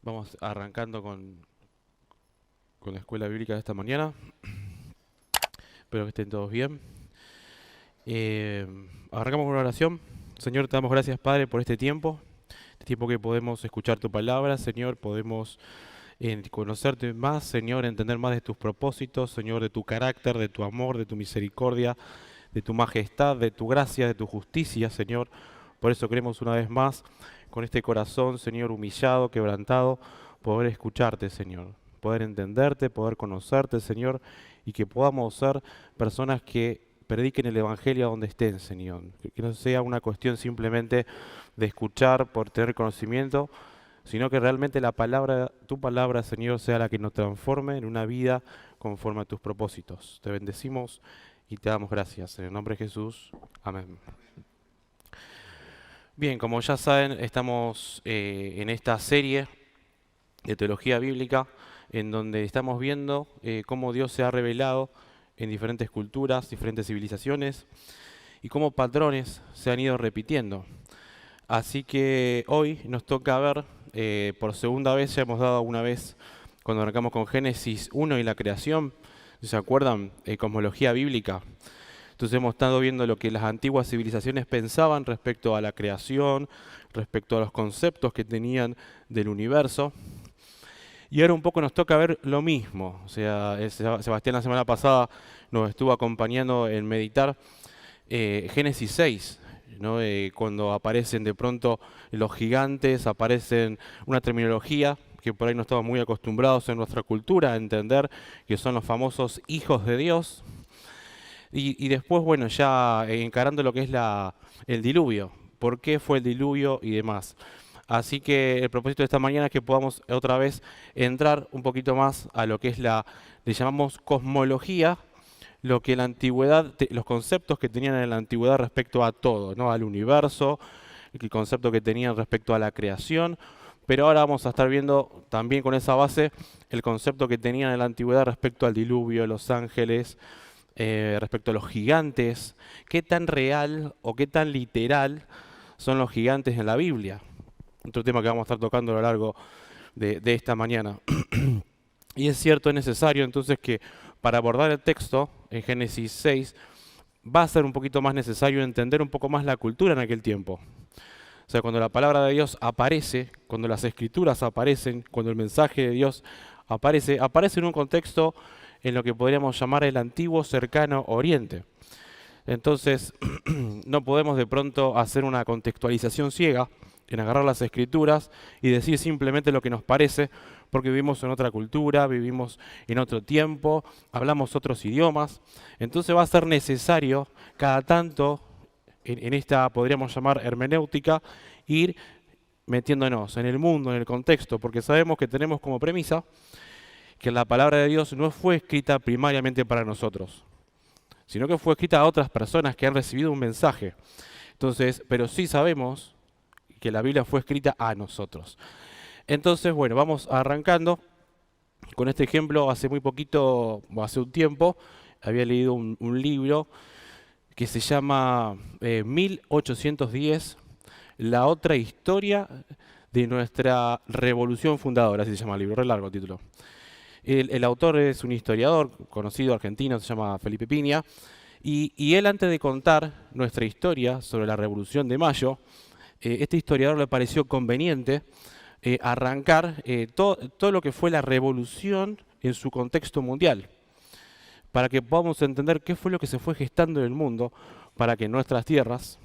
Vamos arrancando con la escuela bíblica de esta mañana. Espero que estén todos bien. Eh, Arrancamos con una oración. Señor, te damos gracias, Padre, por este tiempo que podemos escuchar tu palabra. Señor, podemos conocerte más, Señor, entender más de tus propósitos, Señor, de tu carácter, de tu amor, de tu misericordia, de tu majestad, de tu gracia, de tu justicia, Señor. Por eso queremos una vez más, con este corazón, Señor, humillado, quebrantado, poder escucharte, Señor, poder entenderte, poder conocerte, Señor, y que podamos ser personas que prediquen el Evangelio a donde estén, Señor. Que no sea una cuestión simplemente de escuchar por tener conocimiento, sino que realmente la palabra, tu palabra, Señor, sea la que nos transforme en una vida conforme a tus propósitos. Te bendecimos y te damos gracias. En el nombre de Jesús. Amén. Bien, como ya saben, estamos en esta serie de teología bíblica en donde estamos viendo cómo Dios se ha revelado en diferentes culturas, diferentes civilizaciones y cómo patrones se han ido repitiendo. Así que hoy nos toca ver por segunda vez, ya hemos dado una vez cuando arrancamos con Génesis 1 y la creación, ¿se acuerdan? Cosmología bíblica. Entonces hemos estado viendo lo que las antiguas civilizaciones pensaban respecto a la creación, respecto a los conceptos que tenían del universo. Y ahora un poco nos toca ver lo mismo. O sea, Sebastián la semana pasada nos estuvo acompañando en meditar Génesis 6, ¿no? Cuando aparecen de pronto los gigantes, aparecen una terminología que por ahí no estamos muy acostumbrados en nuestra cultura a entender, que son los famosos hijos de Dios. Y después, bueno, ya encarando lo que es el diluvio, por qué fue el diluvio y demás. Así que el propósito de esta mañana es que podamos otra vez entrar un poquito más a lo que es le llamamos cosmología, lo que en la antigüedad, los conceptos que tenían en la antigüedad respecto a todo, ¿no? Al universo, el concepto que tenían respecto a la creación, pero ahora vamos a estar viendo también con esa base el concepto que tenían en la antigüedad respecto al diluvio, los ángeles, respecto a los gigantes, qué tan real o qué tan literal son los gigantes en la Biblia. Otro tema que vamos a estar tocando a lo largo de esta mañana. Y es cierto, es necesario entonces que para abordar el texto en Génesis 6 va a ser un poquito más necesario entender un poco más la cultura en aquel tiempo. O sea, cuando la palabra de Dios aparece, cuando las escrituras aparecen, cuando el mensaje de Dios aparece, aparece en un contexto en lo que podríamos llamar el antiguo cercano Oriente. Entonces, no podemos de pronto hacer una contextualización ciega en agarrar las escrituras y decir simplemente lo que nos parece, porque vivimos en otra cultura, vivimos en otro tiempo, hablamos otros idiomas. Entonces va a ser necesario cada tanto, en esta podríamos llamar hermenéutica, ir metiéndonos en el mundo, en el contexto, porque sabemos que tenemos como premisa que la palabra de Dios no fue escrita primariamente para nosotros, sino que fue escrita a otras personas que han recibido un mensaje. Entonces, pero sí sabemos que la Biblia fue escrita a nosotros. Entonces, bueno, vamos arrancando con este ejemplo. Hace muy poquito, o hace un tiempo, había leído un libro que se llama 1810, la otra historia de nuestra revolución fundadora, así se llama el libro, re largo el título. El autor es un historiador conocido argentino, se llama Felipe Piña, y él antes de contar nuestra historia sobre la Revolución de Mayo, este historiador le pareció conveniente arrancar todo lo que fue la revolución en su contexto mundial, para que podamos entender qué fue lo que se fue gestando en el mundo, para que en nuestras tierras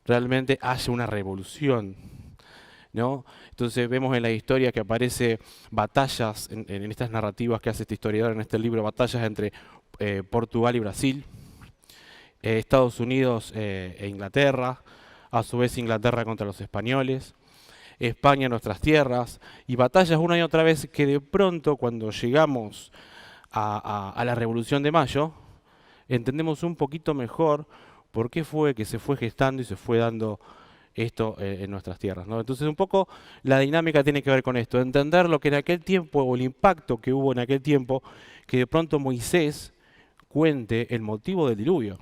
realmente haya una revolución, ¿no? Entonces vemos en la historia que aparece batallas, en estas narrativas que hace este historiador en este libro, batallas entre Portugal y Brasil, Estados Unidos e Inglaterra, a su vez Inglaterra contra los españoles, España en nuestras tierras, y batallas una y otra vez que de pronto cuando llegamos a la Revolución de Mayo, entendemos un poquito mejor por qué fue que se fue gestando y se fue dando esto en nuestras tierras, ¿no? Entonces un poco la dinámica tiene que ver con esto, entender lo que en aquel tiempo, o el impacto que hubo en aquel tiempo, que de pronto Moisés cuente el motivo del diluvio.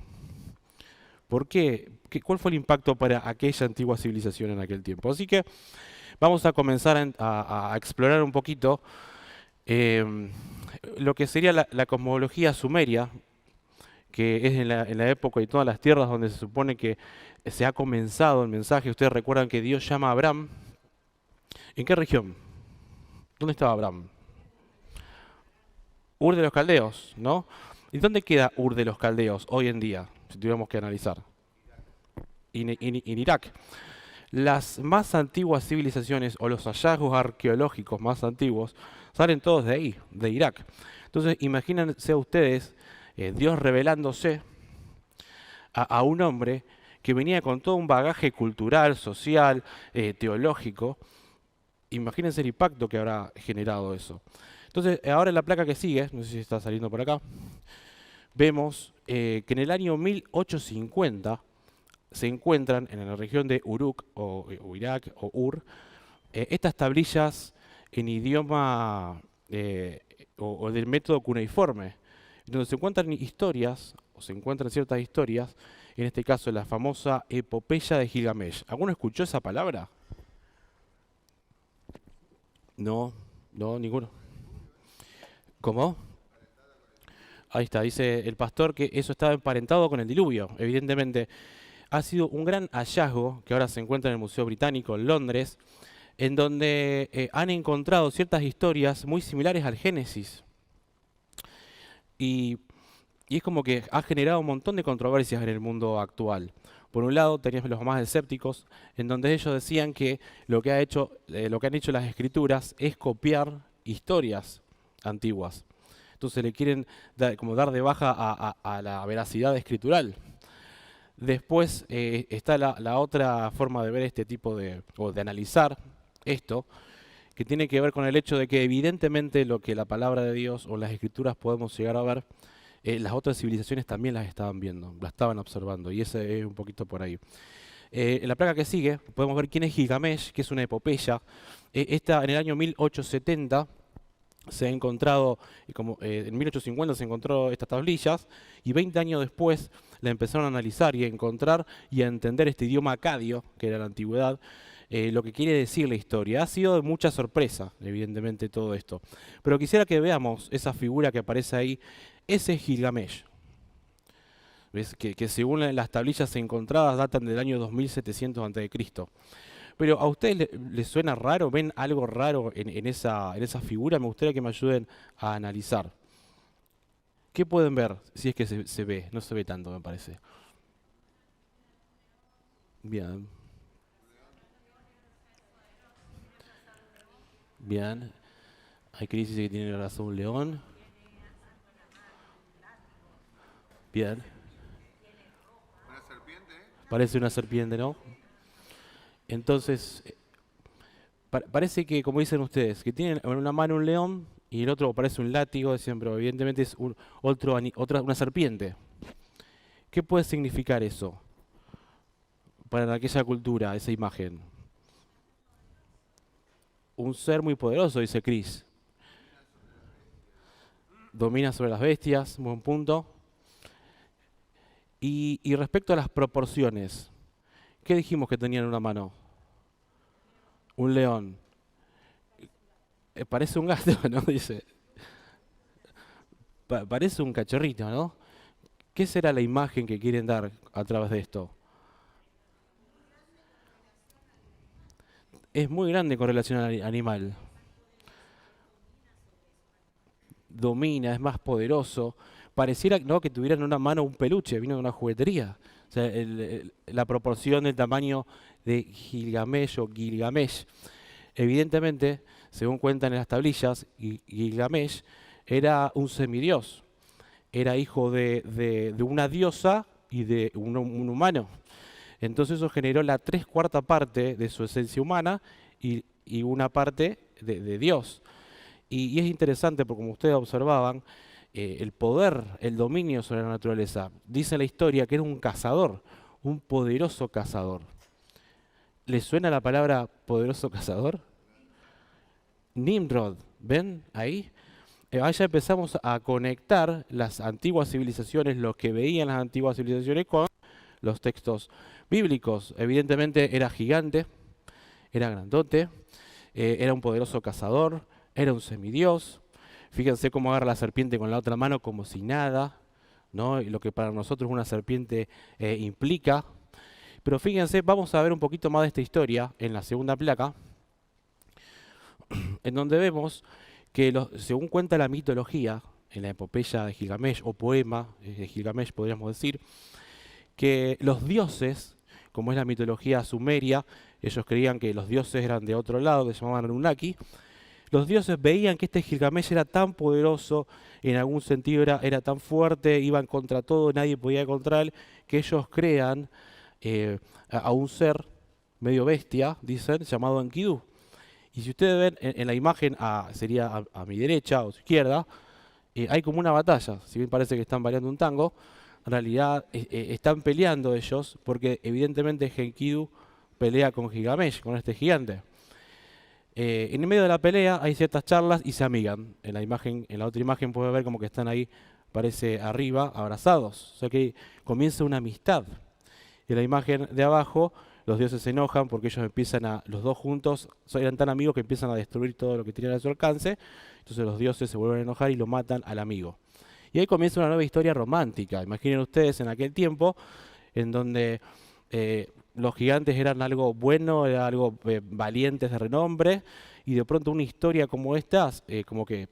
¿Por qué? ¿Cuál fue el impacto para aquella antigua civilización en aquel tiempo? Así que vamos a comenzar a explorar un poquito lo que sería la cosmología sumeria, que es en la época y todas las tierras donde se supone que se ha comenzado el mensaje. Ustedes recuerdan que Dios llama a Abraham. ¿En qué región? ¿Dónde estaba Abraham? Ur de los Caldeos, ¿no? ¿Y dónde queda Ur de los Caldeos hoy en día, si tuviéramos que analizar? En Irak. Las más antiguas civilizaciones o los hallazgos arqueológicos más antiguos salen todos de ahí, de Irak. Entonces, imagínense ustedes Dios revelándose a un hombre que venía con todo un bagaje cultural, social, teológico. Imagínense el impacto que habrá generado eso. Entonces, ahora en la placa que sigue, no sé si está saliendo por acá, vemos que en el año 1850 se encuentran en la región de Uruk, o Irak, o Ur, estas tablillas en idioma o del método cuneiforme, donde se encuentran historias, o se encuentran ciertas historias, en este caso la famosa epopeya de Gilgamesh. ¿Alguno escuchó esa palabra? No, no, ninguno. ¿Cómo? Ahí está, dice el pastor que eso estaba emparentado con el diluvio. Evidentemente, ha sido un gran hallazgo que ahora se encuentra en el Museo Británico en Londres, en donde han encontrado ciertas historias muy similares al Génesis. Y, y es como que ha generado un montón de controversias en el mundo actual. Por un lado, teníamos los más escépticos, en donde ellos decían que lo que lo que han hecho las escrituras es copiar historias antiguas. Entonces le quieren como dar de baja a la veracidad escritural. Después está la otra forma de ver este tipo o de analizar esto, que tiene que ver con el hecho de que evidentemente lo que la palabra de Dios o las escrituras podemos llegar a ver, las otras civilizaciones también las estaban viendo, las estaban observando, y ese es un poquito por ahí. En la placa que sigue podemos ver quién es Gilgamesh, que es una epopeya. Esta en el año 1870 se ha encontrado, en 1850 se encontró estas tablillas, y 20 años después la empezaron a analizar y a encontrar y a entender este idioma acadio, que era la antigüedad, lo que quiere decir la historia. Ha sido de mucha sorpresa, evidentemente, todo esto. Pero quisiera que veamos esa figura que aparece ahí. Ese es Gilgamesh. ¿Ves? Que según las tablillas encontradas datan del año 2700 a.C. Pero ¿a ustedes les suena raro? ¿Ven algo raro en esa figura? Me gustaría que me ayuden a analizar. ¿Qué pueden ver? Si es que se ve. No se ve tanto, me parece. Bien. Bien. Hay que dice que tiene razón un león. Bien. Parece una serpiente, ¿no? Entonces, parece que, como dicen ustedes, que tienen en una mano un león y el otro parece un látigo, decían, pero evidentemente es una serpiente. ¿Qué puede significar eso para aquella cultura, esa imagen? Un ser muy poderoso, dice Chris. Domina sobre las bestias, buen punto. Y respecto a las proporciones, ¿qué dijimos que tenían en una mano? Un león. Parece un gato, ¿no? Dice. Parece un cachorrito, ¿no? ¿Qué será la imagen que quieren dar a través de esto? Es muy grande con relación al animal. Domina, es más poderoso. Pareciera, ¿no?, que tuviera en una mano un peluche, vino de una juguetería. O sea, la proporción del tamaño de Gilgamesh o Gilgamesh. Evidentemente, según cuentan en las tablillas, Gilgamesh era un semidios. Era hijo de una diosa y de un humano. Entonces eso generó la 3/4 parte de su esencia humana y una parte de Dios. Y es interesante porque, como ustedes observaban, el poder, el dominio sobre la naturaleza, dice la historia que era un cazador, un poderoso cazador. ¿Les suena la palabra poderoso cazador? Nimrod, ¿ven ahí? Ahí ya empezamos a conectar las antiguas civilizaciones, lo que veían las antiguas civilizaciones con los textos bíblicos. Evidentemente era gigante, era grandote, era un poderoso cazador, era un semidios. Fíjense cómo agarra la serpiente con la otra mano como si nada, ¿no? Y lo que para nosotros una serpiente implica. Pero fíjense, vamos a ver un poquito más de esta historia en la segunda placa, en donde vemos que según cuenta la mitología, en la epopeya de Gilgamesh, o poema de Gilgamesh podríamos decir, que los dioses, como es la mitología sumeria, ellos creían que los dioses eran de otro lado, que se llamaban Anunnaki. Los dioses veían que este Gilgamesh era tan poderoso, en algún sentido era tan fuerte, iban contra todo, nadie podía contra él, que ellos crean a un ser medio bestia, dicen, llamado Enkidu. Y si ustedes ven en la imagen, sería a mi derecha o a su izquierda, hay como una batalla. Si bien parece que están bailando un tango, en realidad están peleando ellos, porque evidentemente Enkidu pelea con Gilgamesh, con este gigante. En el medio de la pelea hay ciertas charlas y se amigan. En la imagen, en la otra imagen puede ver como que están ahí, parece arriba, abrazados. O sea que comienza una amistad. En la imagen de abajo, los dioses se enojan porque ellos empiezan los dos juntos, eran tan amigos que empiezan a destruir todo lo que tenían a su alcance. Entonces los dioses se vuelven a enojar y lo matan al amigo. Y ahí comienza una nueva historia romántica. Imaginen ustedes en aquel tiempo, en donde los gigantes eran algo bueno, eran algo valientes de renombre, y de pronto una historia como esta, como que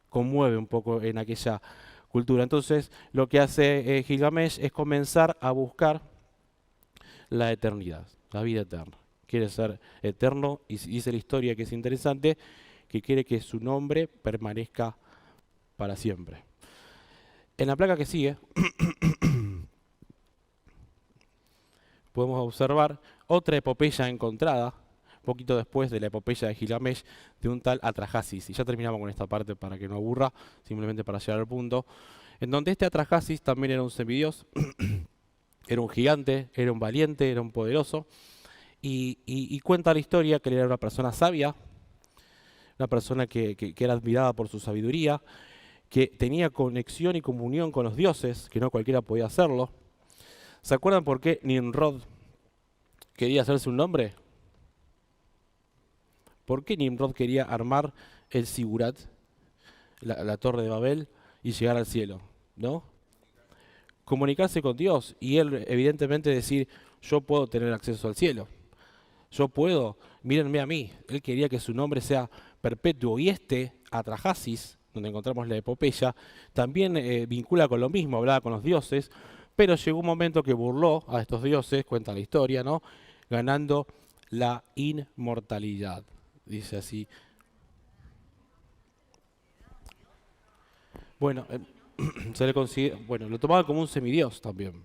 conmueve un poco en aquella cultura. Entonces lo que hace Gilgamesh es comenzar a buscar la eternidad, la vida eterna. Quiere ser eterno y dice la historia que es interesante, que quiere que su nombre permanezca para siempre. En la placa que sigue podemos observar otra epopeya encontrada, un poquito después de la epopeya de Gilgamesh, de un tal Atrahasis. Y ya terminamos con esta parte para que no aburra, simplemente para llegar al punto, en donde este Atrahasis también era un semidios, era un gigante, era un valiente, era un poderoso, y cuenta la historia que él era una persona sabia, una persona que era admirada por su sabiduría, que tenía conexión y comunión con los dioses, que no cualquiera podía hacerlo. ¿Se acuerdan por qué Nimrod quería hacerse un nombre? ¿Por qué Nimrod quería armar el Sigurat, la torre de Babel, y llegar al cielo? ¿No? Comunicarse con Dios y él evidentemente decir, yo puedo tener acceso al cielo. Yo puedo, mírenme a mí. Él quería que su nombre sea perpetuo. Y este, Atrahasis, donde encontramos la epopeya, también vincula con lo mismo, hablaba con los dioses, pero llegó un momento que burló a estos dioses, cuenta la historia, ¿no? Ganando la inmortalidad. Dice así. Bueno, se le considera, bueno, lo tomaba como un semidios también.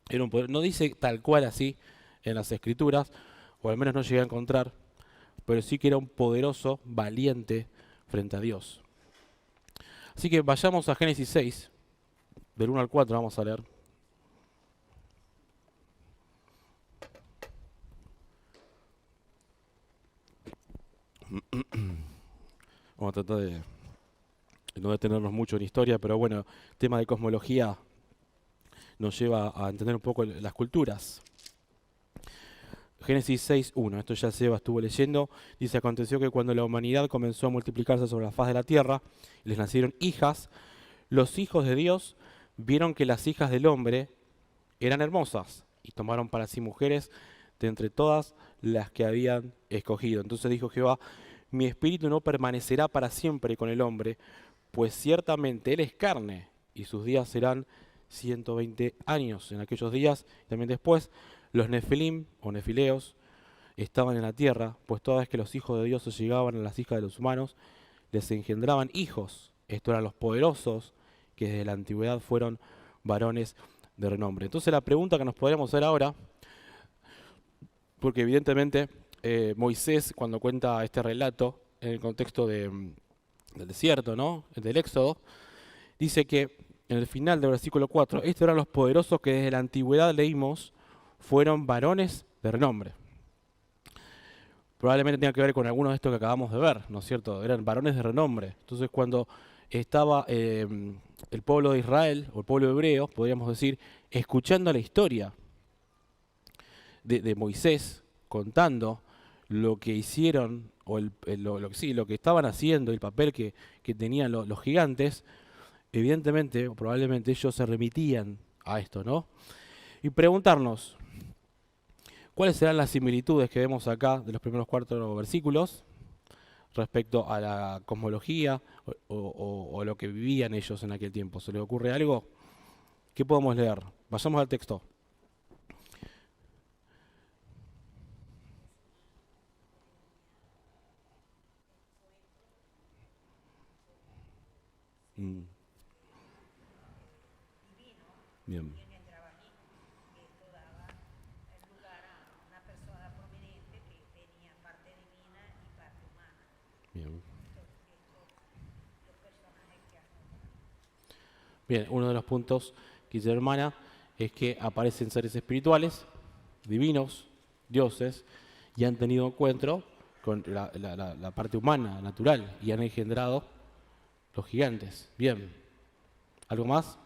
Era un poder, no dice tal cual así en las escrituras, o al menos no llegué a encontrar, pero sí que era un poderoso, valiente frente a Dios. Así que vayamos a Génesis 6, del 1 al 4 vamos a leer. Vamos a tratar de no detenernos mucho en historia, pero bueno, el tema de cosmología nos lleva a entender un poco las culturas. Génesis 6.1, esto ya Seba estuvo leyendo, dice, aconteció que cuando la humanidad comenzó a multiplicarse sobre la faz de la tierra, y les nacieron hijas, los hijos de Dios vieron que las hijas del hombre eran hermosas, y tomaron para sí mujeres de entre todas las que habían escogido. Entonces dijo Jehová, mi espíritu no permanecerá para siempre con el hombre, pues ciertamente él es carne, y sus días serán 120 años. En aquellos días, y también después, los nefilim, o nefileos, estaban en la tierra, pues toda vez que los hijos de Dios se llegaban a las hijas de los humanos, les engendraban hijos. Estos eran los poderosos, que desde la antigüedad fueron varones de renombre. Entonces la pregunta que nos podríamos hacer ahora, porque evidentemente Moisés, cuando cuenta este relato, en el contexto del desierto, ¿no? Del Éxodo, dice que en el final del versículo 4, estos eran los poderosos que desde la antigüedad leímos, fueron varones de renombre. Probablemente tenga que ver con algunos de estos que acabamos de ver, ¿no es cierto? Eran varones de renombre. Entonces cuando estaba el pueblo de Israel, o el pueblo hebreo, podríamos decir, escuchando la historia de Moisés, contando lo que hicieron, o sí, lo que estaban haciendo, el papel que tenían los gigantes, evidentemente, o probablemente ellos se remitían a esto, ¿no? Y preguntarnos, ¿cuáles serán las similitudes que vemos acá de los primeros 4 versículos respecto a la cosmología o lo que vivían ellos en aquel tiempo? ¿Se les ocurre algo? ¿Qué podemos leer? Vayamos al texto. Mm, bien, bien. Bien, uno de los puntos que dice la hermana es que aparecen seres espirituales, divinos, dioses, y han tenido encuentro con la parte humana, natural, y han engendrado los gigantes. Bien, ¿algo más?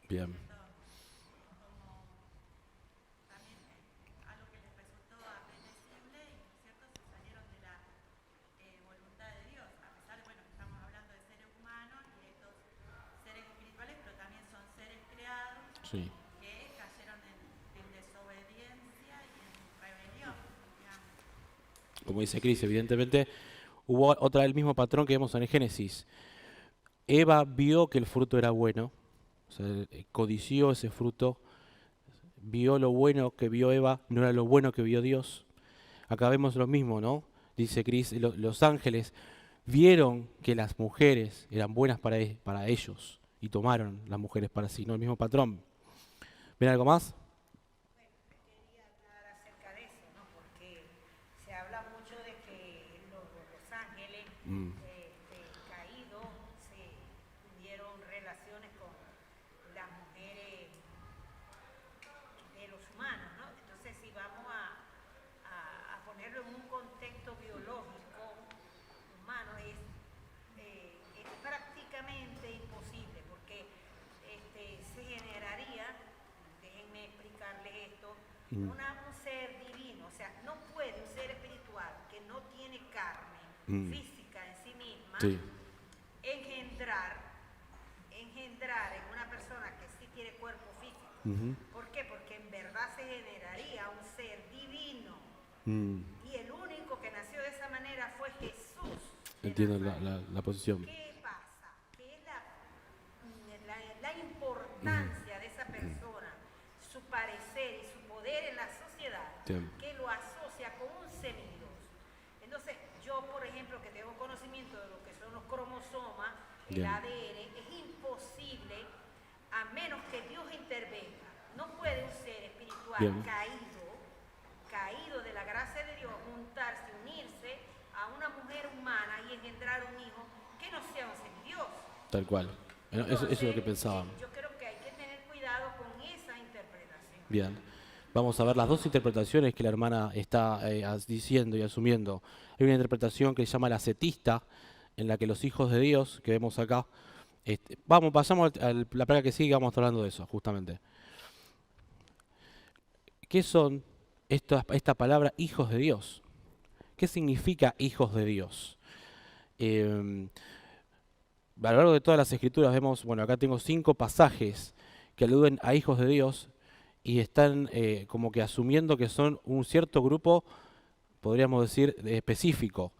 Bien, sí. Como dice Cris, evidentemente hubo otra del mismo patrón que vemos en el Génesis. Eva vio que el fruto era bueno, o sea, codició ese fruto, vio lo bueno que vio Eva, no era lo bueno que vio Dios. Acá vemos lo mismo, ¿no? Dice Cris, los ángeles vieron que las mujeres eran buenas para ellos y tomaron las mujeres para sí, ¿no? El mismo patrón. ¿Ven algo más? Mm, mm, mm, sí, ujú, mm, entiendo la posición. Mm, bien, bien, bien, tal cual. Bueno, eso es lo que pensábamos. Bien. Vamos a ver las dos interpretaciones que la hermana está diciendo y asumiendo. Hay una interpretación que se llama la setista, en la que los hijos de Dios, que vemos acá, pasamos a la plaga que sigue, vamos a estar hablando de eso, justamente. ¿Qué son esta palabra hijos de Dios? ¿Qué significa hijos de Dios? Eh, a lo largo de todas las escrituras vemos, bueno, acá tengo 5 pasajes que aluden a hijos de Dios y están como que asumiendo que son un cierto grupo, podríamos decir, específico.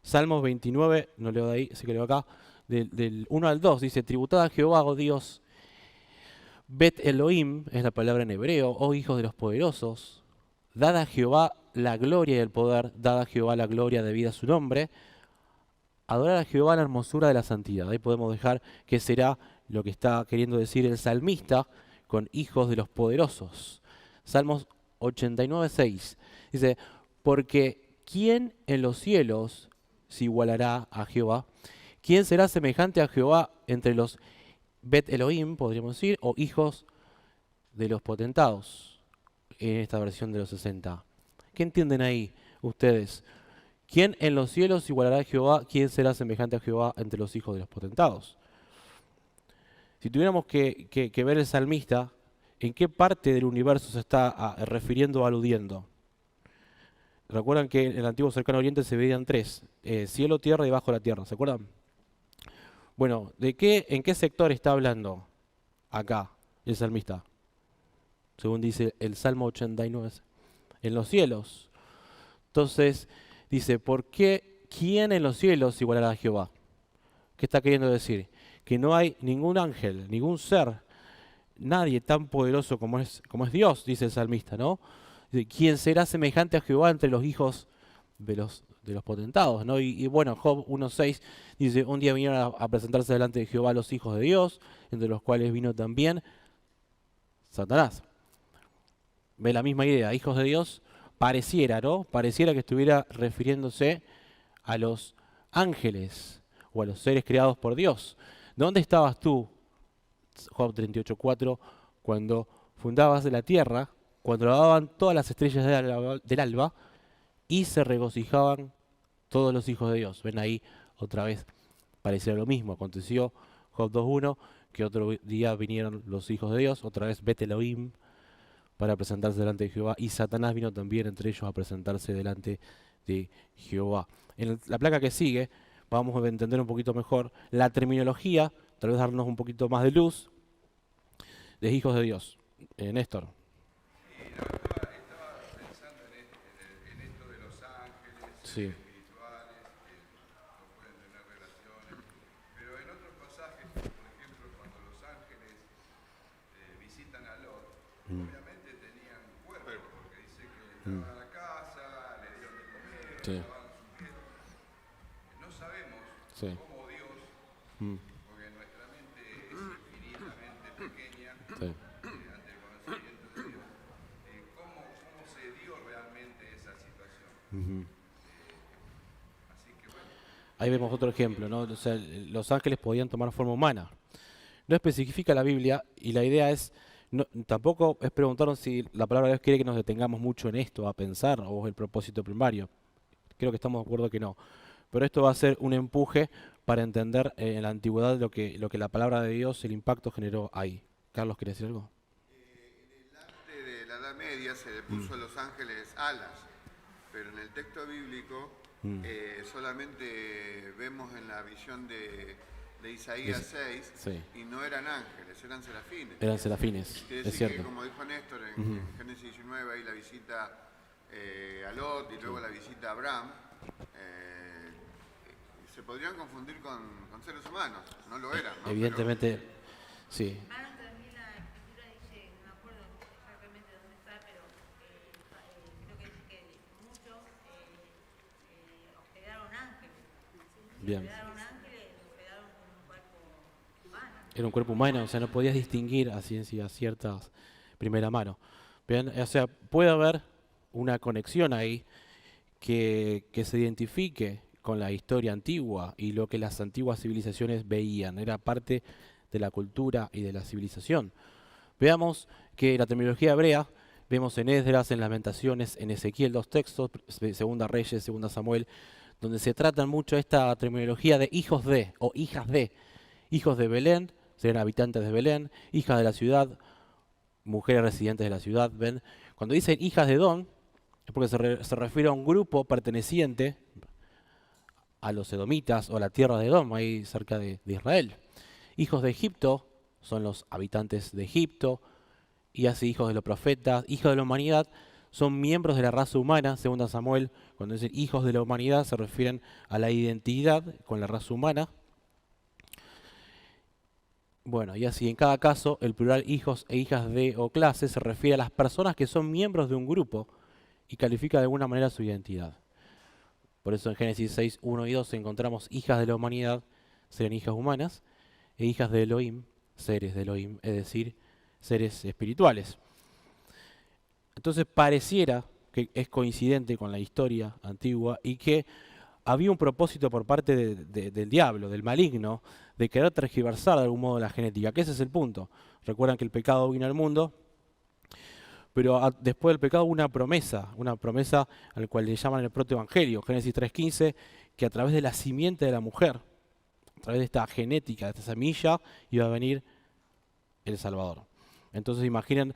Salmos 29, no leo de ahí, sé que leo acá, del 1 al 2, dice, tributad a Jehová, oh Dios, Bet Elohim, es la palabra en hebreo, oh hijos de los poderosos, dad a Jehová la gloria y el poder, dad a Jehová la gloria debida a su nombre, adorar a Jehová la hermosura de la santidad. Ahí podemos dejar que será lo que está queriendo decir el salmista con hijos de los poderosos. Salmos 89:6 dice, porque ¿quién en los cielos se igualará a Jehová? ¿Quién será semejante a Jehová entre los Bet Elohim, podríamos decir, o hijos de los potentados? En esta versión de los 60. ¿Qué entienden ahí ustedes? ¿Quién en los cielos igualará a Jehová? ¿Quién será semejante a Jehová entre los hijos de los potentados? Si tuviéramos que ver el salmista, ¿en qué parte del universo se está refiriendo o aludiendo? Recuerdan que en el antiguo cercano oriente se veían tres, cielo, tierra y bajo la tierra, ¿se acuerdan? Bueno, ¿en qué sector está hablando acá el salmista? Según dice el Salmo 89, en los cielos. Entonces, dice, ¿quién en los cielos igualará a Jehová? ¿Qué está queriendo decir? Que no hay ningún ángel, ningún ser, nadie tan poderoso como es Dios, dice el salmista, ¿no? Dice, ¿quién será semejante a Jehová entre los hijos de los potentados, ¿no? Y bueno, Job 1.6 dice, un día vinieron a presentarse delante de Jehová los hijos de Dios, entre los cuales vino también Satanás. Ve la misma idea, hijos de Dios, pareciera, ¿no? Pareciera que estuviera refiriéndose a los ángeles o a los seres creados por Dios. ¿Dónde estabas tú, Job 38.4, cuando fundabas la tierra, cuando daban todas las estrellas del alba y se regocijaban todos los hijos de Dios? Ven ahí otra vez, pareciera lo mismo. Aconteció Job 2.1, que otro día vinieron los hijos de Dios, otra vez Bet Elohim, para presentarse delante de Jehová, y Satanás vino también entre ellos a presentarse delante de Jehová. En la placa que sigue vamos a entender un poquito mejor la terminología, tal vez darnos un poquito más de luz, de hijos de Dios. Néstor. Estaba pensando en esto de los ángeles, Sí. espirituales, que no pueden tener relaciones, pero en otros pasajes, por ejemplo, cuando los ángeles visitan a Lot, obviamente tenían cuerpo, porque dice que entraban a la casa, le dieron de comer, Sí. lavaban sus pies. No sabemos Sí. cómo Dios, porque nuestra mente es infinitamente pequeña, Sí. ante el conocimiento de Dios, cómo se dio realmente esa situación. Así que bueno, Ahí vemos otro ejemplo, ¿no? O sea, los ángeles podían tomar forma humana. No especifica la Biblia y la idea es, tampoco es preguntarnos si la palabra de Dios quiere que nos detengamos mucho en esto, a pensar, o es el propósito primario. Creo que estamos de acuerdo que no. Pero esto va a ser un empuje para entender en la antigüedad lo que la palabra de Dios, el impacto generó ahí. Carlos, ¿quieres decir algo? en el arte de la Edad Media se le puso a los ángeles alas, pero en el texto bíblico solamente vemos en la visión de Isaías 6 Sí. y no eran ángeles, eran serafines. Eran serafines, Quiere es decir que, cierto. como dijo Néstor en Génesis 19, ahí la visita a Lot y luego la visita a Abraham, se podrían confundir con seres humanos, no lo eran, ¿no? Evidentemente, sí. Aaron también la escritura dice, no me acuerdo exactamente dónde está, pero creo que dice que muchos hospedaron ángeles. Bien. Hospedaron ángeles, hospedaron con un cuerpo humano. Era un cuerpo humano, o sea, no podías distinguir a ciencia ciertas primera mano. Bien, o sea, puede haber una conexión ahí que se identifique con la historia antigua y lo que las antiguas civilizaciones veían. Era parte de la cultura y de la civilización. Veamos que la terminología hebrea, vemos en Esdras, en Lamentaciones, en Ezequiel, dos textos, Segunda Reyes, Segunda Samuel, donde se tratan mucho esta terminología de hijos de o hijas de. Hijos de Belén, serían habitantes de Belén, hijas de la ciudad, mujeres residentes de la ciudad. ¿Ven? Cuando dicen hijas de Edom, es porque se refiere a un grupo perteneciente a los edomitas o a la tierra de Edom, ahí cerca de Israel. Hijos de Egipto son los habitantes de Egipto, y así hijos de los profetas, hijos de la humanidad, son miembros de la raza humana, según Samuel. Cuando dicen hijos de la humanidad se refieren a la identidad con la raza humana. Bueno, y así en cada caso el plural hijos e hijas de o clase se refiere a las personas que son miembros de un grupo y califica de alguna manera su identidad. Por eso en Génesis 6, 1 y 2 encontramos hijas de la humanidad, serían hijas humanas, e hijas de Elohim, seres de Elohim, es decir, seres espirituales. Entonces pareciera que es coincidente con la historia antigua y que había un propósito por parte del diablo, del maligno, de querer tergiversar de algún modo la genética, que ese es el punto. Recuerdan que el pecado vino al mundo Pero después del pecado hubo una promesa al cual le llaman el protoevangelio, Génesis 3:15, que a través de la simiente de la mujer, a través de esta genética, de esta semilla, iba a venir el Salvador. Entonces imaginen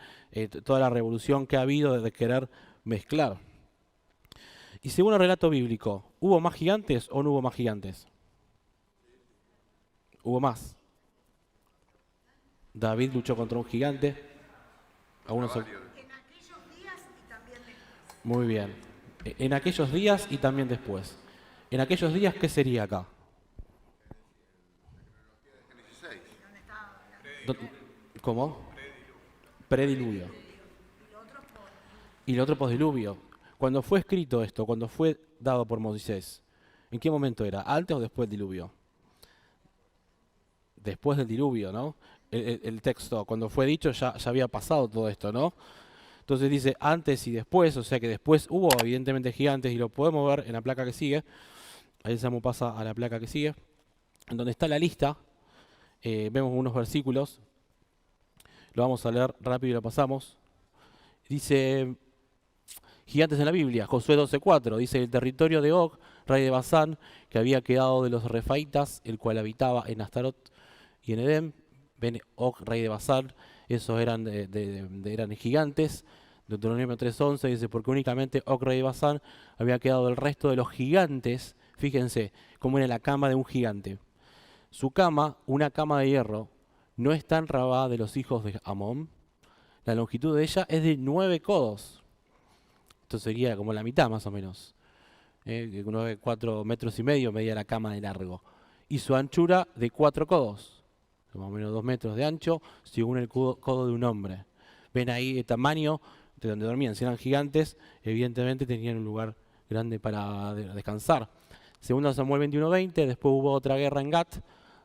toda la revolución que ha habido de querer mezclar. Y según el relato bíblico, ¿hubo más gigantes o no hubo más gigantes? Hubo más. David luchó contra un gigante. Varios. Muy bien. En aquellos días y también después. En aquellos días, ¿qué sería acá? Génesis 6. Do- ¿Cómo? Prediluvio. Y el otro posdiluvio. Cuando fue escrito esto, cuando fue dado por Moisés, ¿en qué momento era? ¿Antes o después del diluvio? Después del diluvio, ¿no? El texto, cuando fue dicho, ya había pasado todo esto, ¿no? Entonces dice antes y después, o sea que después hubo evidentemente gigantes y lo podemos ver en la placa que sigue. Ahí Samu pasa a la placa que sigue, en donde está la lista. Vemos unos versículos, lo vamos a leer rápido y lo pasamos. Dice, gigantes en la Biblia, Josué 12:4, dice el territorio de Og, rey de Basán, que había quedado de los refaitas, el cual habitaba en Astarot y en Edén. Ven Og, rey de Basán, esos eran, eran gigantes. Deuteronomio 3:11 dice, porque únicamente Og, rey de Basán, había quedado del resto de los gigantes. Fíjense cómo era la cama de un gigante. Su cama, una cama de hierro, no está en Rabá de los hijos de Amón. La longitud de ella es de 9 codos. Esto sería como la mitad más o menos. 4 metros y medio medía la cama de largo. Y su anchura de 4 codos. Más o menos 2 metros de ancho, según el codo de un hombre. Ven ahí el tamaño de donde dormían. Si eran gigantes, evidentemente tenían un lugar grande para descansar. Segundo Samuel 21:20, después hubo otra guerra en Gat,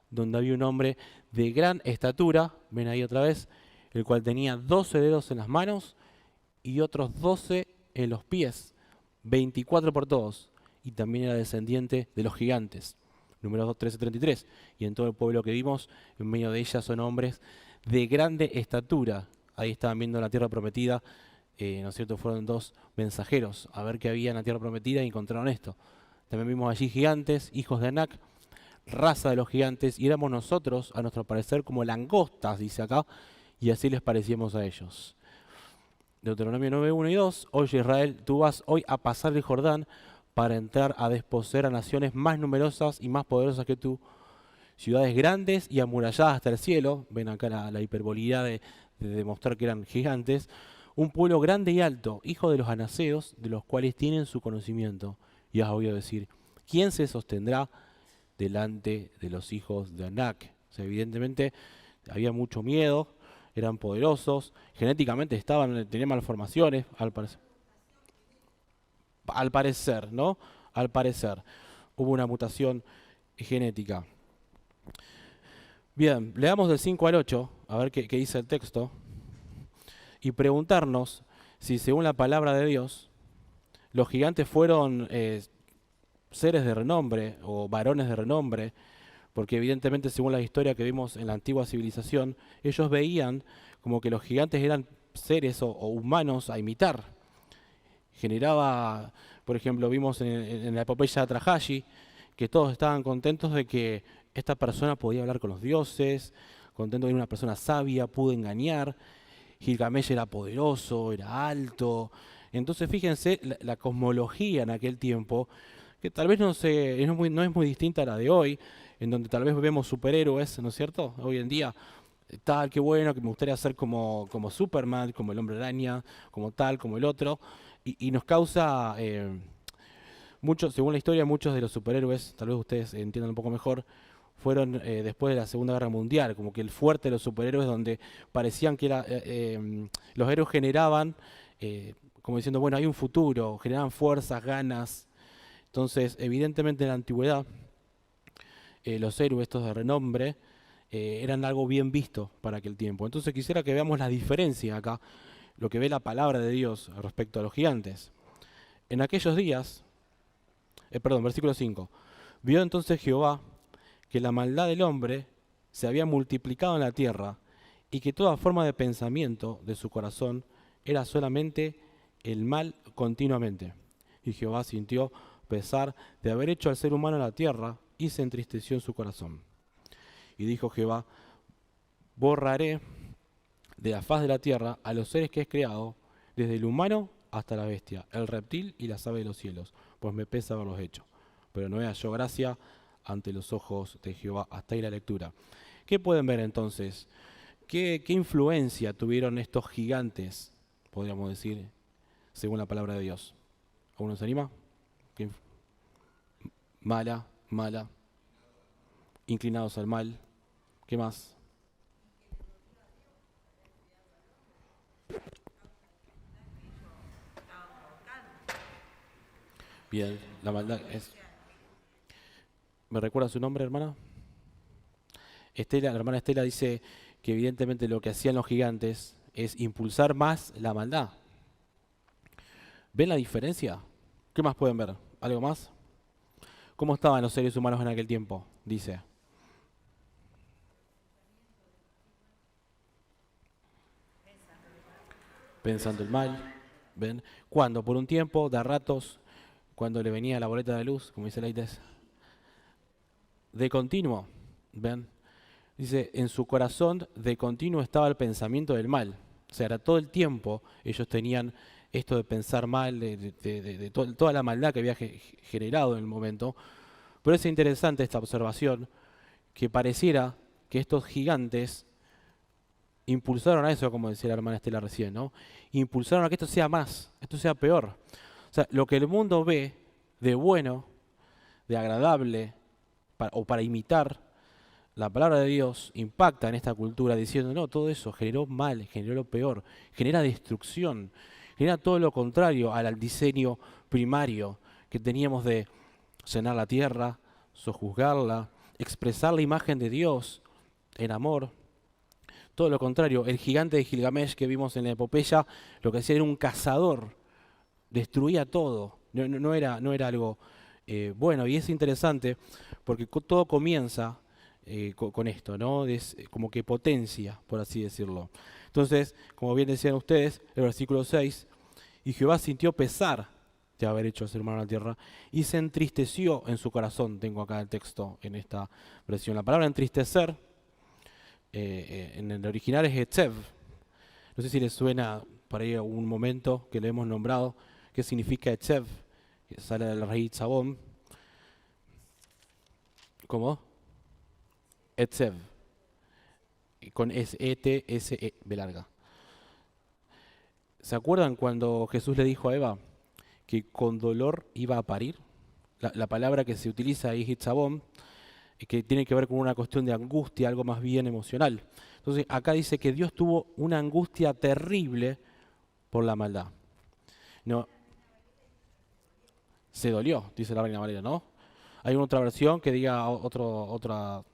donde había un hombre de gran estatura, ven ahí otra vez, el cual tenía 12 dedos en las manos y otros 12 en los pies, 24 por todos, y también era descendiente de los gigantes. Números 13:33, y en todo el pueblo que vimos, en medio de ellas son hombres de grande estatura. Ahí estaban viendo la tierra prometida, ¿no es cierto? Fueron 2 mensajeros a ver qué había en la tierra prometida y encontraron esto. También vimos allí gigantes, hijos de Anac, raza de los gigantes, y éramos nosotros, a nuestro parecer, como langostas, dice acá, y así les parecíamos a ellos. Deuteronomio 9:1 y 2, oye Israel, tú vas hoy a pasar el Jordán para entrar a desposeer a naciones más numerosas y más poderosas que tú, ciudades grandes y amuralladas hasta el cielo, ven acá la hiperbolidad de demostrar que eran gigantes, un pueblo grande y alto, hijo de los anaseos, de los cuales tienen su conocimiento. Y has oído decir, ¿quién se sostendrá delante de los hijos de Anac? O sea, evidentemente había mucho miedo, eran poderosos, genéticamente tenían malformaciones, al parecer. Al parecer, ¿no? Al parecer. Hubo una mutación genética. Bien, leamos del 5 al 8, a ver qué dice el texto, y preguntarnos si según la palabra de Dios, los gigantes fueron seres de renombre o varones de renombre, porque evidentemente según la historia que vimos en la antigua civilización, ellos veían como que los gigantes eran seres o humanos a imitar. Generaba, por ejemplo, vimos en la epopeya de Atrahashi, que todos estaban contentos de que esta persona podía hablar con los dioses, contento de que era una persona sabia, pudo engañar. Gilgamesh era poderoso, era alto. Entonces fíjense la cosmología en aquel tiempo, que tal vez no es muy distinta a la de hoy, en donde tal vez vemos superhéroes, ¿no es cierto? Hoy en día, tal, qué bueno, que me gustaría ser como Superman, como el Hombre Araña, como tal, como el otro, y nos causa, según la historia, muchos de los superhéroes, tal vez ustedes entiendan un poco mejor, fueron después de la Segunda Guerra Mundial, como que el fuerte de los superhéroes, donde parecían que los héroes generaban, como diciendo, bueno, hay un futuro, generaban fuerzas, ganas. Entonces, evidentemente en la antigüedad, los héroes estos de renombre eran algo bien visto para aquel tiempo. Entonces quisiera que veamos la diferencia acá, lo que ve la palabra de Dios respecto a los gigantes. En aquellos días, versículo 5, vio entonces Jehová que la maldad del hombre se había multiplicado en la tierra y que toda forma de pensamiento de su corazón era solamente el mal continuamente. Y Jehová sintió pesar de haber hecho al ser humano en la tierra y se entristeció en su corazón. Y dijo Jehová, borraré de la faz de la tierra a los seres que he creado, desde el humano hasta la bestia, el reptil y las aves de los cielos, pues me pesa haberlos hecho. Pero no he hallado gracia ante los ojos de Jehová. Hasta ahí la lectura. ¿Qué pueden ver entonces? ¿Qué influencia tuvieron estos gigantes, podríamos decir, según la palabra de Dios? ¿Alguno se anima? Mala, inclinados al mal. ¿Qué más? Bien, la maldad es... ¿Me recuerda su nombre, hermana? Estela, la hermana Estela dice que evidentemente lo que hacían los gigantes es impulsar más la maldad. ¿Ven la diferencia? ¿Qué más pueden ver? ¿Algo más? ¿Cómo estaban los seres humanos en aquel tiempo? Dice. Pensando el mal. ¿Ven? Cuando por un tiempo, de ratos, cuando le venía la boleta de luz, como dice Leites, de continuo. ¿Ven? Dice, en su corazón de continuo estaba el pensamiento del mal. O sea, era todo el tiempo ellos tenían esto de pensar mal, toda la maldad que había generado en el momento. Pero es interesante esta observación, que pareciera que estos gigantes impulsaron a eso, como decía la hermana Estela recién, ¿no? Impulsaron a que esto sea más, esto sea peor. O sea, lo que el mundo ve de bueno, de agradable, o para imitar, la palabra de Dios impacta en esta cultura diciendo, no, todo eso generó mal, generó lo peor, genera destrucción, genera todo lo contrario al diseño primario que teníamos de llenar la tierra, sojuzgarla, expresar la imagen de Dios en amor. Todo lo contrario, el gigante de Gilgamesh que vimos en la epopeya, lo que hacía era un cazador, destruía todo, no era algo bueno. Y es interesante porque todo comienza con esto, ¿no? Es como que potencia, por así decirlo. Entonces, como bien decían ustedes, el versículo 6, y Jehová sintió pesar de haber hecho al ser humano en la tierra, y se entristeció en su corazón. Tengo acá el texto en esta versión. La palabra entristecer, en el original es etzev. No sé si les suena por ahí algún momento que le hemos nombrado, qué significa etzev, que sale del raíz tzabón. ¿Cómo? Etzev, con S-E-T-S-E, B larga. ¿Se acuerdan cuando Jesús le dijo a Eva que con dolor iba a parir? La palabra que se utiliza ahí es hitzabón, que tiene que ver con una cuestión de angustia, algo más bien emocional. Entonces acá dice que Dios tuvo una angustia terrible por la maldad. No, se dolió, dice la Reina Valera, ¿no? Hay otra versión que diga otra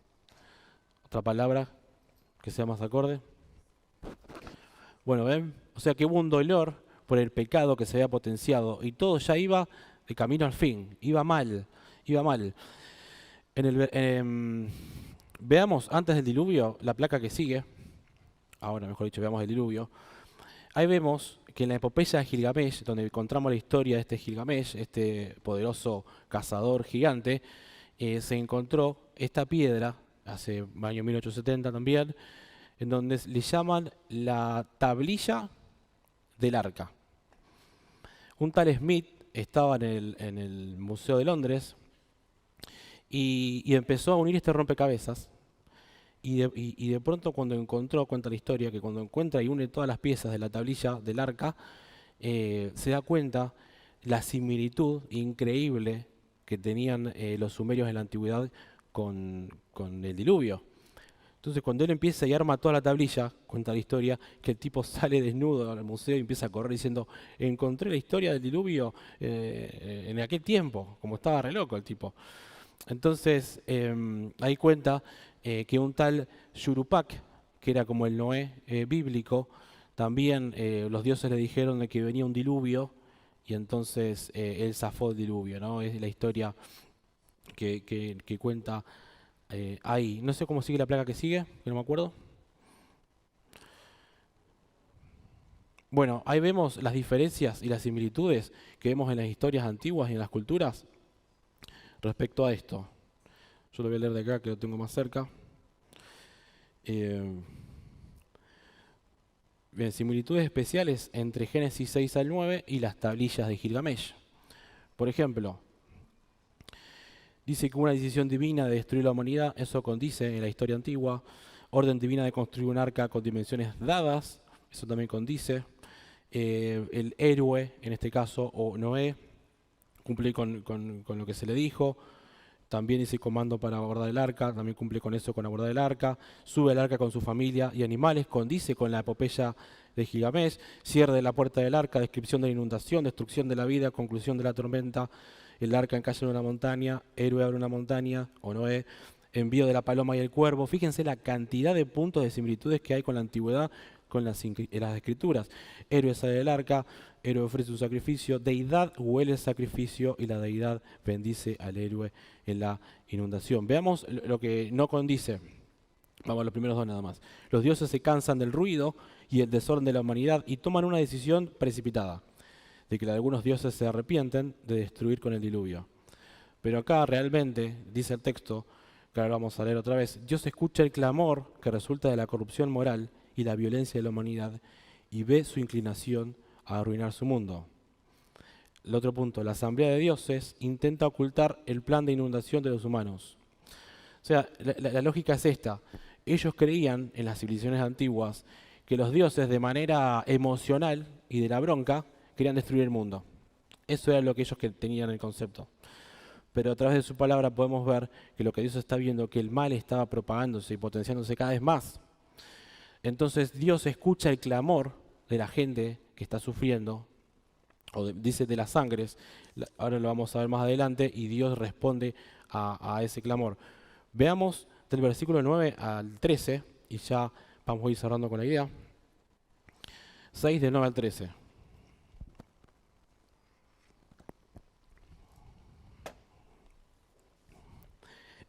palabra que sea más acorde. Bueno, ¿ven? O sea que hubo un dolor por el pecado que se había potenciado y todo ya iba de camino al fin, iba mal, iba mal. Veamos antes del diluvio la placa que sigue, ahora mejor dicho, veamos el diluvio. Ahí vemos que en la epopeya de Gilgamesh, donde encontramos la historia de este Gilgamesh, este poderoso cazador gigante, se encontró esta piedra, hace año 1870 también, en donde le llaman la tablilla del arca. Un tal Smith estaba en el Museo de Londres y empezó a unir este rompecabezas. Y de pronto cuando encontró, cuenta la historia, que cuando encuentra y une todas las piezas de la tablilla del arca, se da cuenta la similitud increíble que tenían los sumerios en la antigüedad con el diluvio. Entonces cuando él empieza y arma toda la tablilla, cuenta la historia, que el tipo sale desnudo al museo y empieza a correr diciendo, encontré la historia del diluvio en aquel tiempo, como estaba re loco el tipo. Entonces ahí cuenta que un tal Yurupak, que era como el Noé bíblico, también los dioses le dijeron de que venía un diluvio y entonces él zafó el diluvio, ¿no? Es la historia que cuenta ahí. No sé cómo sigue la placa que sigue, que no me acuerdo. Bueno, ahí vemos las diferencias y las similitudes que vemos en las historias antiguas y en las culturas respecto a esto. Yo lo voy a leer de acá, que lo tengo más cerca. Eh, Bien, similitudes especiales entre Génesis 6 al 9 y las tablillas de Gilgamesh. Por ejemplo, dice que una decisión divina de destruir la humanidad, eso condice en la historia antigua. Orden divina de construir un arca con dimensiones dadas, eso también condice. El héroe, en este caso, o Noé, cumple con lo que se le dijo. También dice comando para abordar el arca, también cumple con eso, con abordar el arca. Sube al arca con su familia y animales, condice con la epopeya de Gilgamesh. Cierre de la puerta del arca, descripción de la inundación, destrucción de la vida, conclusión de la tormenta. El arca encalla en una montaña, héroe abre una montaña, o Noé. Envío de la paloma y el cuervo. Fíjense la cantidad de puntos de similitudes que hay con la antigüedad, con las escrituras. Héroe sale del arca, héroe ofrece un sacrificio, deidad huele el sacrificio y la deidad bendice al héroe en la inundación. Veamos lo que no condice. Vamos a los primeros dos nada más. Los dioses se cansan del ruido y el desorden de la humanidad y toman una decisión precipitada, de que algunos dioses se arrepienten de destruir con el diluvio. Pero acá realmente, dice el texto, que ahora vamos a leer otra vez, Dios escucha el clamor que resulta de la corrupción moral y la violencia de la humanidad y ve su inclinación a arruinar su mundo. El otro punto, la asamblea de dioses intenta ocultar el plan de inundación de los humanos. O sea, la lógica es esta. Ellos creían en las civilizaciones antiguas que los dioses de manera emocional y de la bronca querían destruir el mundo. Eso era lo que ellos tenían en el concepto. Pero a través de su palabra podemos ver que lo que Dios está viendo, que el mal estaba propagándose y potenciándose cada vez más. Entonces Dios escucha el clamor de la gente que está sufriendo, dice de las sangres, ahora lo vamos a ver más adelante, y Dios responde a ese clamor. Veamos del versículo 9 al 13, y ya vamos a ir cerrando con la idea. 6 del 9 al 13.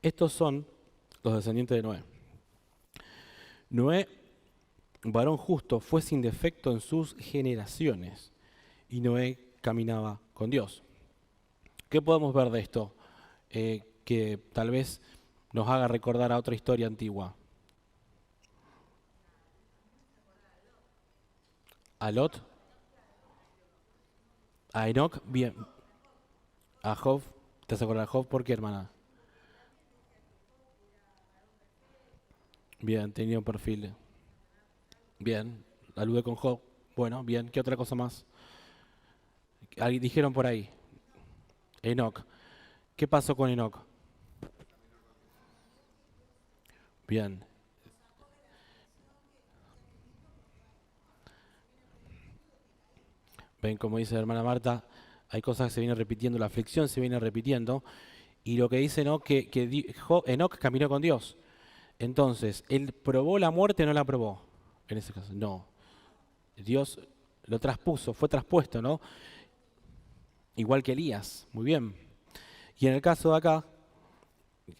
Estos son los descendientes de Noé. Noé, varón justo, fue sin defecto en sus generaciones, y Noé caminaba con Dios. ¿Qué podemos ver de esto? Que tal vez nos haga recordar a otra historia antigua. A Lot, a Enoch, bien. A Job, ¿te has acordado de Job? ¿Por qué, hermana? Bien, tenía un perfil. Bien, aludé con Job. Bueno, bien, ¿qué otra cosa más? Dijeron por ahí. Enoch. ¿Qué pasó con Enoch? Bien. Ven, como dice la hermana Marta, hay cosas que se vienen repitiendo, la aflicción se viene repitiendo. Y lo que dice Enoch, que Enoch caminó con Dios. Entonces, ¿él probó la muerte o no la probó? En ese caso, no. Dios lo traspuso, fue traspuesto, ¿no? Igual que Elías, muy bien. Y en el caso de acá,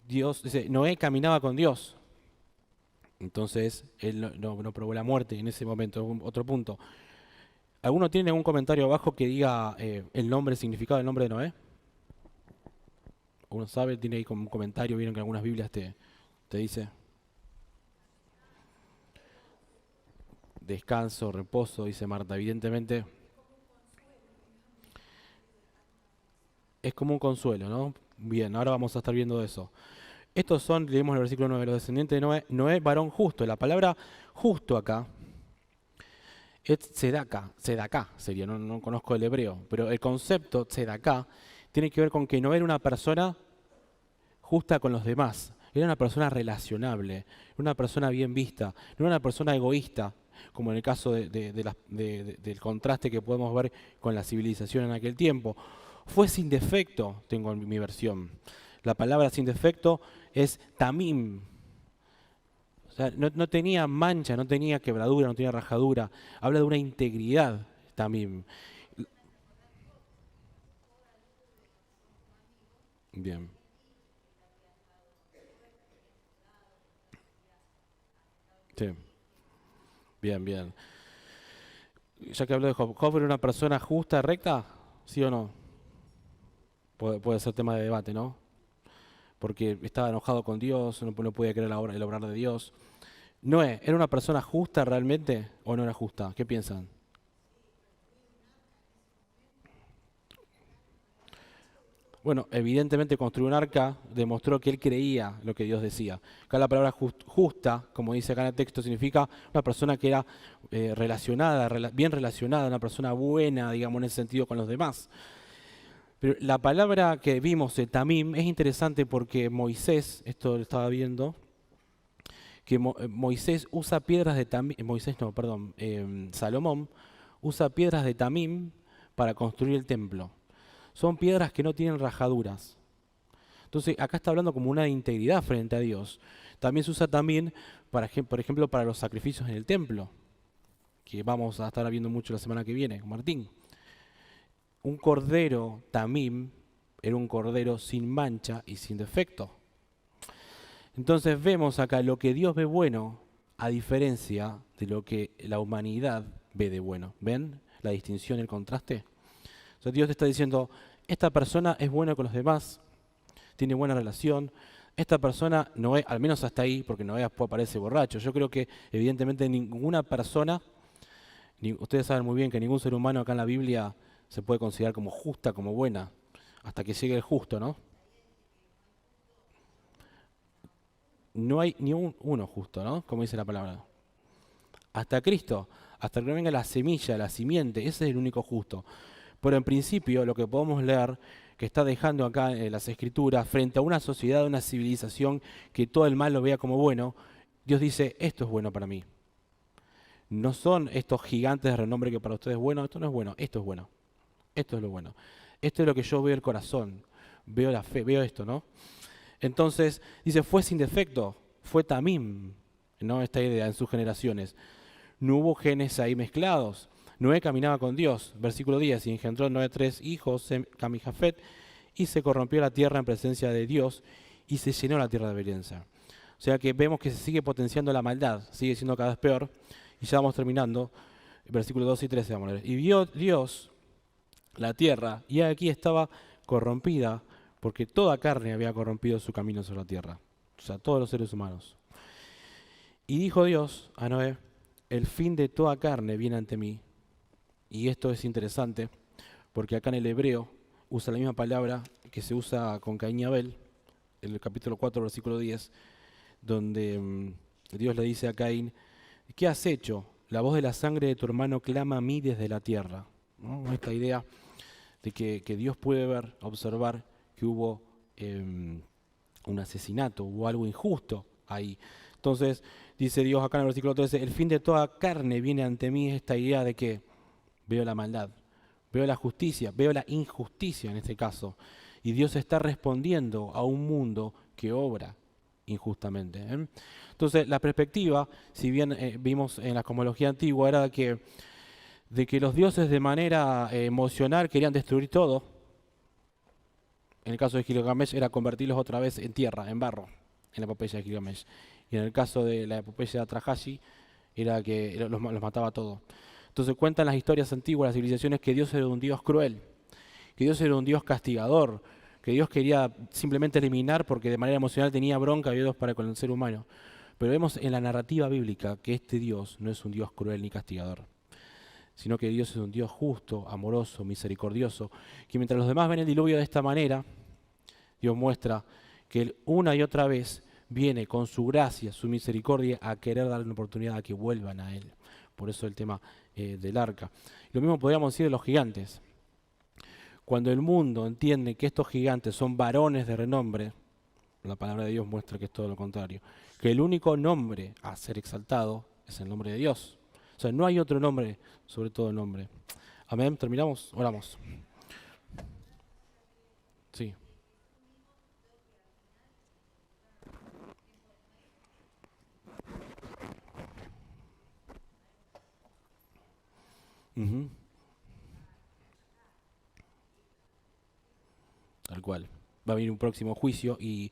Dios dice, Noé caminaba con Dios. Entonces, él no probó la muerte en ese momento, otro punto. ¿Alguno tiene algún comentario abajo que diga el nombre, el significado del nombre de Noé? ¿Uno sabe? ¿Tiene ahí como un comentario? ¿Vieron que en algunas Biblias te dice? Descanso, reposo, dice Marta. Evidentemente es como un consuelo, ¿no? Bien, ahora vamos a estar viendo eso. Estos son, leemos el versículo 9, los descendientes de Noé. Noé, varón justo. La palabra justo acá es tzedaká, tzedaká sería, no conozco el hebreo, pero el concepto tzedaká tiene que ver con que no era una persona justa con los demás, era una persona relacionable, era una persona bien vista, no era una persona egoísta, como en el caso del contraste que podemos ver con la civilización en aquel tiempo. Fue sin defecto, tengo en mi versión. La palabra sin defecto es tamim. O sea, no tenía mancha, no tenía quebradura, no tenía rajadura. Habla de una integridad tamim. Bien. Sí. Bien, bien. Ya que habló de Job, ¿Job era una persona justa, recta? ¿Sí o no? Puede ser tema de debate, ¿no? Porque estaba enojado con Dios, no podía creer el obrar de Dios. Noé, ¿era una persona justa realmente o no era justa? ¿Qué piensan? Bueno, evidentemente construir un arca demostró que él creía lo que Dios decía. Acá la palabra justa, como dice acá en el texto, significa una persona que era relacionada, bien relacionada, una persona buena, digamos, en ese sentido con los demás. Pero la palabra que vimos, tamim, es interesante porque Moisés, esto lo estaba viendo, que Moisés usa piedras de tamim, Moisés no, perdón, Salomón usa piedras de tamim para construir el templo. Son piedras que no tienen rajaduras. Entonces, acá está hablando como una integridad frente a Dios. También se usa también, por ejemplo, para los sacrificios en el templo, que vamos a estar viendo mucho la semana que viene con Martín. Un cordero tamim era un cordero sin mancha y sin defecto. Entonces vemos acá lo que Dios ve bueno, a diferencia de lo que la humanidad ve de bueno. ¿Ven la distinción, el contraste? O sea, Dios te está diciendo, esta persona es buena con los demás, tiene buena relación. Esta persona, Noé, al menos hasta ahí, porque Noé después aparece borracho. Yo creo que evidentemente ninguna persona, ustedes saben muy bien que ningún ser humano acá en la Biblia se puede considerar como justa, como buena, hasta que llegue el justo, ¿no? No hay ni uno justo, ¿no? Como dice la palabra. Hasta Cristo, hasta que venga la semilla, la simiente, ese es el único justo. Pero en principio lo que podemos leer, que está dejando acá en las Escrituras, frente a una sociedad, una civilización que todo el mal lo vea como bueno, Dios dice, esto es bueno para mí. No son estos gigantes de renombre que para ustedes es bueno, esto no es bueno, esto es bueno. Esto es lo bueno. Esto es lo que yo veo el corazón, veo la fe, veo esto, ¿no? Entonces, dice, fue sin defecto, fue tamim, ¿no? Esta idea en sus generaciones. No hubo genes ahí mezclados. Noé caminaba con Dios, versículo 10, y engendró Noé 3 hijos, Cam y Jafet, y se corrompió la tierra en presencia de Dios, y se llenó la tierra de violencia. O sea que vemos que se sigue potenciando la maldad, sigue siendo cada vez peor, y ya vamos terminando, versículo 12 y 13 vamos a leer. Y vio Dios la tierra, y aquí estaba corrompida, porque toda carne había corrompido su camino sobre la tierra, o sea, todos los seres humanos. Y dijo Dios a Noé, el fin de toda carne viene ante mí. Y esto es interesante, porque acá en el hebreo usa la misma palabra que se usa con Caín y Abel, en el capítulo 4, versículo 10, donde Dios le dice a Caín, ¿qué has hecho? La voz de la sangre de tu hermano clama a mí desde la tierra. ¿No? Esta idea de que Dios puede ver, observar que hubo un asesinato, hubo algo injusto ahí. Entonces, dice Dios acá en el versículo 13, el fin de toda carne viene ante mí, esta idea de que veo la maldad, veo la justicia, veo la injusticia en este caso. Y Dios está respondiendo a un mundo que obra injustamente. Entonces, la perspectiva, si bien vimos en la cosmología antigua, era de que los dioses de manera emocional querían destruir todo. En el caso de Gilgamesh era convertirlos otra vez en tierra, en barro, en la epopeya de Gilgamesh. Y en el caso de la epopeya de Atrahashi, era que los mataba a todos. Entonces cuentan las historias antiguas, las civilizaciones, que Dios era un Dios cruel, que Dios era un Dios castigador, que Dios quería simplemente eliminar porque de manera emocional tenía bronca y Dios para con el ser humano. Pero vemos en la narrativa bíblica que este Dios no es un Dios cruel ni castigador, sino que Dios es un Dios justo, amoroso, misericordioso, que mientras los demás ven el diluvio de esta manera, Dios muestra que Él una y otra vez viene con su gracia, su misericordia, a querer darle una oportunidad a que vuelvan a Él. Por eso el tema del arca. Lo mismo podríamos decir de los gigantes. Cuando el mundo entiende que estos gigantes son varones de renombre, la palabra de Dios muestra que es todo lo contrario. Que el único nombre a ser exaltado es el nombre de Dios. O sea, no hay otro nombre sobre todo el nombre. Amén. ¿Terminamos? Oramos. Sí. Ujú. Tal cual. Va a venir un próximo juicio y,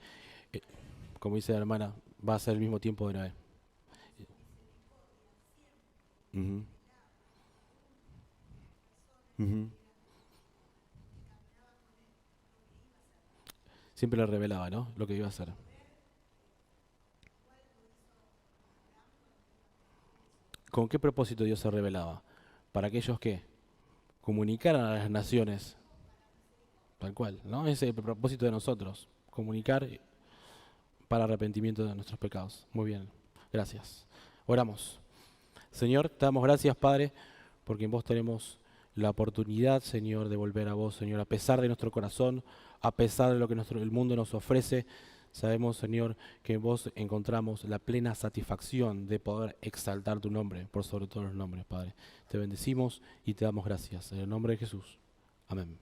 eh, como dice la hermana, va a ser el mismo tiempo de Noé. Ujú. Ujú. Siempre le revelaba, ¿no? Lo que iba a hacer. ¿Con qué propósito Dios se revelaba? Para aquellos que comunicaran a las naciones, tal cual, ¿no? Ese es el propósito de nosotros, comunicar para arrepentimiento de nuestros pecados. Muy bien, gracias. Oramos. Señor, te damos gracias, Padre, porque en vos tenemos la oportunidad, Señor, de volver a vos, Señor, a pesar de nuestro corazón, a pesar de lo que el mundo nos ofrece. Sabemos, Señor, que en vos encontramos la plena satisfacción de poder exaltar tu nombre por sobre todos los nombres, Padre. Te bendecimos y te damos gracias. En el nombre de Jesús. Amén.